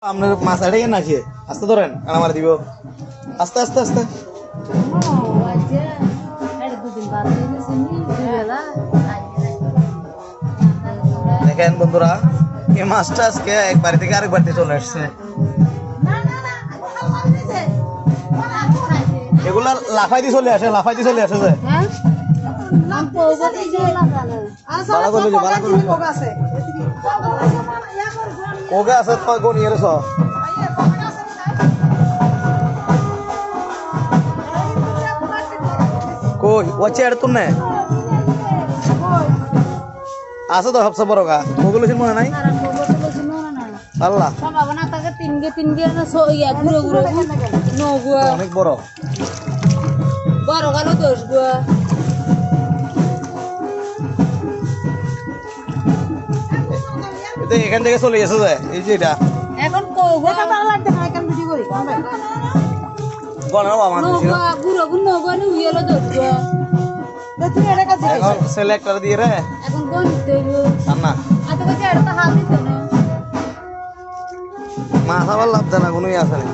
আপনার মাছ আড়ে না খেয়ে আস্তে ধরেন আর আমার দিব আস্তে আস্তে আস্তে দেখেন বন্ধুরা এই মাছটা আজকে এক বাড়ি থেকে আরেক বাড়িতে চলে আসছে। এগুলা লাফাই দিয়ে চলে আসে যে কোগে আছে তো গনি এর সব কই ওচে আর তুনে আছে তো সবচেয়ে বড় গা ওগুলো ছিল মনে নাই আল্লাহ সম্ভাবনা থাকে তিনগে না ইয়া ঘুরে ঘুরে নগুয়া অনেক বড় বড় গেল 10 গুয়া এখান থেকে চলে গেছে যে এই যে এটা এখন কোগা ভালো লাগতে না এখন ভিডিও করি গণনা বাবা নগুয়া ঘুরে ঘুরে নগুয়া নি উইলো 10 গুয়া তুমি এটা কাছে এখন সিলেক্টর দিয়ে রে এখন কোন দেব না আতে কাছে এটা হাল দিতে না মাছ আবার লাভ দেনা কোনোই আছে না।